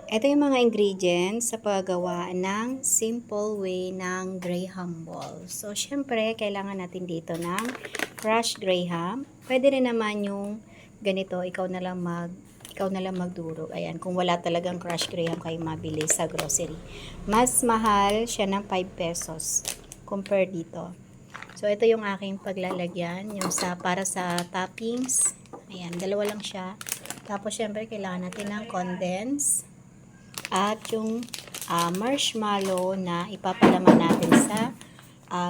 Ito yung mga ingredients sa paggawa ng simple way ng graham ball. So, syempre, kailangan natin dito ng crushed graham. Pwede rin naman yung ganito, ikaw na lang magdurog. Ayan, kung wala talagang crushed graham kayo mabili sa grocery. Mas mahal siya ng 5 pesos compare dito. So, ito yung aking paglalagyan, yung para sa toppings. Ayan, dalawa lang siya. Tapos, syempre, kailangan natin ng condense at yung marshmallow na ipapalaman natin sa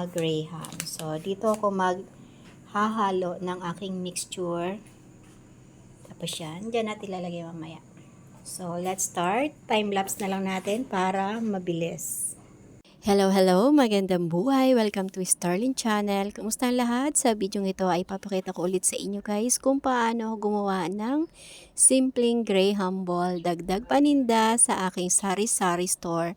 graham. So, dito ako maghahalo ng aking mixture. Tapos yan, dyan natin ilalagay mamaya. So, let's start. Time-lapse na lang natin para mabilis. Hello, hello! Magandang buhay! Welcome to Starling Channel. Kumusta ang lahat? Sa video ito ay papakita ko ulit sa inyo guys kung paano gumawa ng simpleng graham ball dagdag paninda sa aking sari-sari store.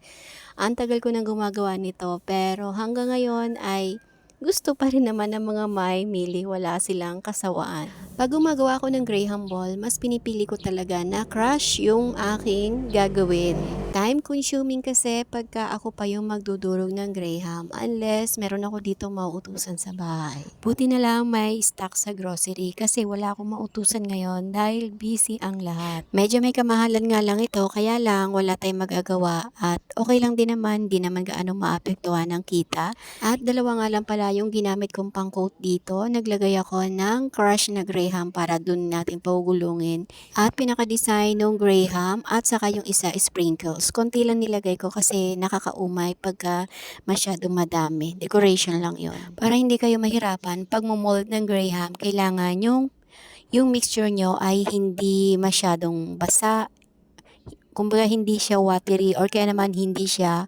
Ang tagal ko nang gumagawa nito pero hanggang ngayon ay gusto pa rin naman ng mga may mili, wala silang kasawaan. Pag gumagawa ko ng graham ball, mas pinipili ko talaga na crush yung aking gagawin. Time consuming kasi pagka ako pa yung magdudurog ng graham unless meron ako dito mauutusan sa bahay. Buti na lang may stock sa grocery kasi wala akong mautusan ngayon dahil busy ang lahat. Medyo may kamahalan nga lang ito kaya lang wala tayong magagawa at okay lang din naman, di naman gaano maapektuhan ng kita. At dalawa nga lang pala yung ginamit kong pang-coat dito. Naglagay ako ng crush na graham para dun natin pagugulungin. At pinaka-design ng graham at saka yung isa sprinkles. Konti lang nilagay ko kasi nakakaumay pagka masyado madami. Decoration lang yon. Para hindi kayo mahirapan pag mold ng graham, kailangan yung mixture nyo ay hindi masyadong basa. Kumbaga hindi siya watery or kaya naman hindi siya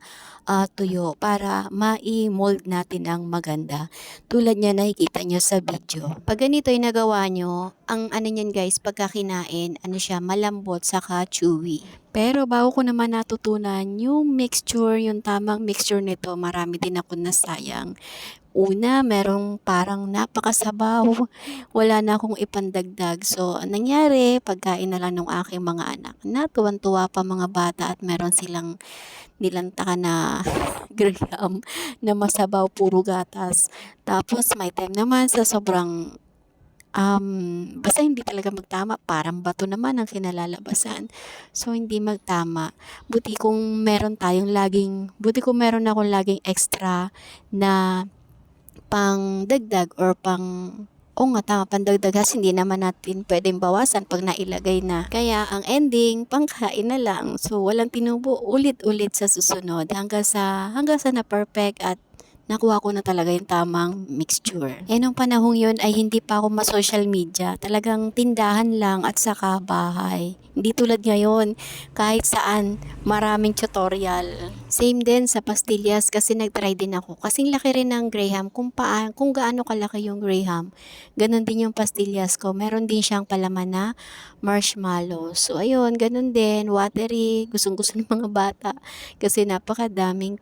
tuyo para ma-mold natin ang maganda. Tulad niya nakikita nyo sa video. Pag ganito yung nagawa nyo, ang ano niyan guys, pagka kinain, ano siya, malambot saka chewy. Pero bago ko naman natutunan yung mixture, yung tamang mixture nito, marami din ako nasayang. Una, merong parang napakasabaw. Wala na akong ipandagdag. So, anong nangyari, pagkain na lang ng aking mga anak. Natuwan-tuwa pa mga bata at meron silang nilantakan na graham na masabaw, puro gatas. Tapos, may time naman sa sobrang basta hindi talaga magtama, parang bato naman ang kinalalabasan. So, hindi magtama. Buti kung meron akong laging extra na pang dagdag or o nga tama, pandagdag kasi hindi naman natin pwedeng bawasan pag nailagay na. Kaya ang ending, pangkain na lang. So walang tinubo, ulit-ulit sa susunod hanggang sa na perfect at nakuha ko na talaga yung tamang mixture. Nung panahong yun ay hindi pa ako ma-social media. Talagang tindahan lang at saka bahay. Hindi tulad ngayon, kahit saan, maraming tutorial. Same din sa pastillas kasi nag-try din ako. Kasing laki rin ng graham, kung gaano kalaki yung graham, ganun din yung pastillas ko. Meron din siyang palaman na marshmallow. So ayun, ganun din, watery, gustong-gusto ng mga bata. Kasi napakadaming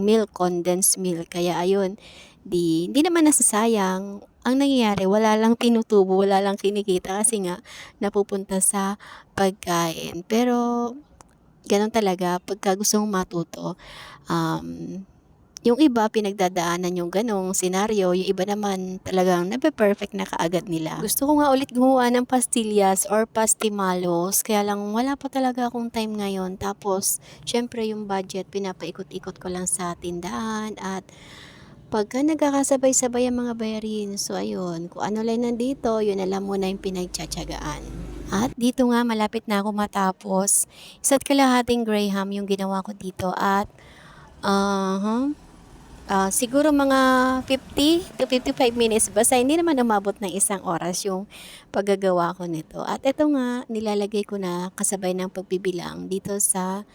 milk, condensed milk. Kaya ayun, hindi naman nasasayang. Ang nangyayari, wala lang tinutubo, wala lang kinikita kasi nga napupunta sa pagkain. Pero ganun talaga pagka gusto mong matuto. Yung iba pinagdadaanan yung ganong senaryo, yung iba naman talagang nape-perfect na kaagad nila. Gusto ko nga ulit gumawa ng pastillas or pastimalos, kaya lang wala pa talaga akong time ngayon. Tapos, syempre yung budget, pinapaikot-ikot ko lang sa tindahan at pagka nagkakasabay-sabay ang mga bayarin, so ayun, kung ano lang nandito, yun alam mo na yung pinagtsatsagaan. At dito nga, malapit na ako matapos. Isa't kalahating graham yung ginawa ko dito at siguro mga 50 to 55 minutes basta hindi naman umabot ng isang oras yung paggagawa ko nito. At ito nga, nilalagay ko na kasabay ng pagbibilang dito sa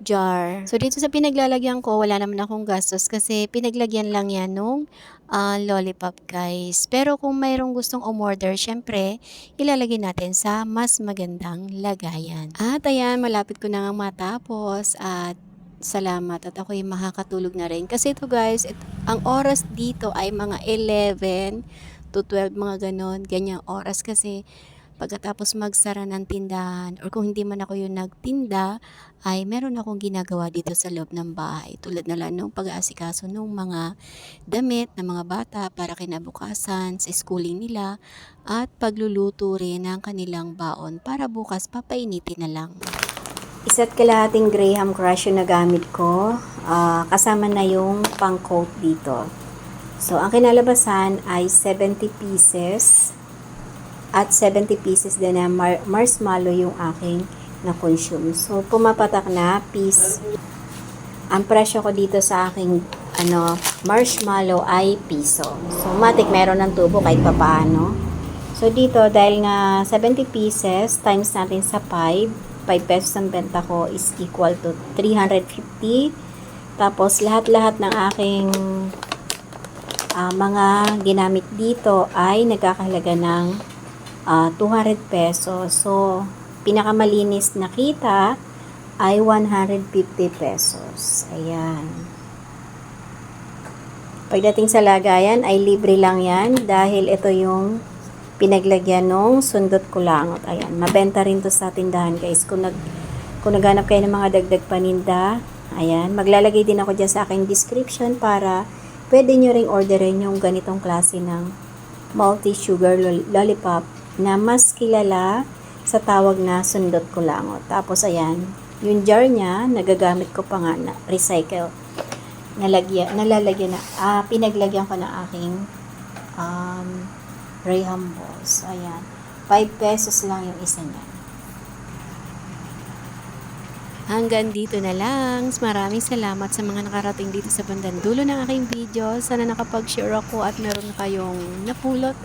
jar. So dito sa pinaglalagyan ko, wala naman akong gastos kasi pinaglagyan lang yan nung lollipop guys. Pero kung mayroong gustong umorder, syempre, ilalagay natin sa mas magandang lagayan. At ayan, malapit ko na nga matapos at salamat at ako'y makakatulog na rin. Kasi ito guys, ang oras dito ay mga 11 to 12 mga ganon, ganyang oras kasi pagkatapos magsara ng tindahan or kung hindi man ako yung nagtinda, ay meron akong ginagawa dito sa loob ng bahay. Tulad na lang nung pag-aasikaso ng mga damit ng mga bata para kinabukasan sa schooling nila at pagluluto rin ng kanilang baon para bukas papainitin na lang. Isa't kalahating Graham Crush yung nagamit ko. Kasama na yung pang-coat dito. So, ang kinalabasan ay 70 pieces. At 70 pieces din na marshmallow yung aking na-consume. So, pumapatak na piece. Ang presyo ko dito sa aking marshmallow ay piso. So, matik meron ng tubo kahit papaano. So, dito, dahil nga 70 pieces times natin sa 5 pesos ang benta ko is equal to 350. Tapos, lahat-lahat ng aking mga ginamit dito ay nagkakahalaga ng 200 pesos. So, pinakamalinis na kita ay 150 pesos. Ayan. Pagdating sa lagayan ay libre lang yan dahil ito yung pinaglagyan ng sundot kulangot. Ayan. Mabenta rin to sa tindahan guys. Kung naghanap kayo ng mga dagdag paninda, ayan. Maglalagay din ako dyan sa aking description para pwede nyo ring orderin yung ganitong klase ng multi-sugar lollipop na mas kilala sa tawag na sundot kulangot. Tapos ayan, yung jar niya, nagagamit ko pa nga na recycle. Nalalagyan na, pinaglagyan ko ng aking Graham balls. Ayan, 5 pesos lang yung isa niya. Hanggang dito na lang. Maraming salamat sa mga nakarating dito sa bandang dulo ng aking video. Sana nakapag-share ako at meron kayong napulot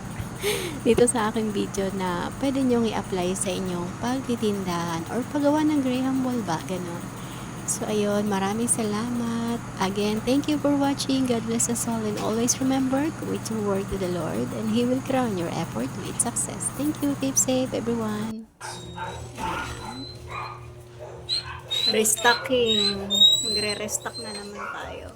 dito sa aking video na pwede nyong i-apply sa inyong pagtitindahan or paggawa ng Graham ball ba, ganon. So ayun, maraming salamat. Again, thank you for watching. God bless us all and always remember, commit your work to the Lord and He will crown your effort with success. Thank you. Keep safe, everyone. Restocking. Magre-restock na naman tayo.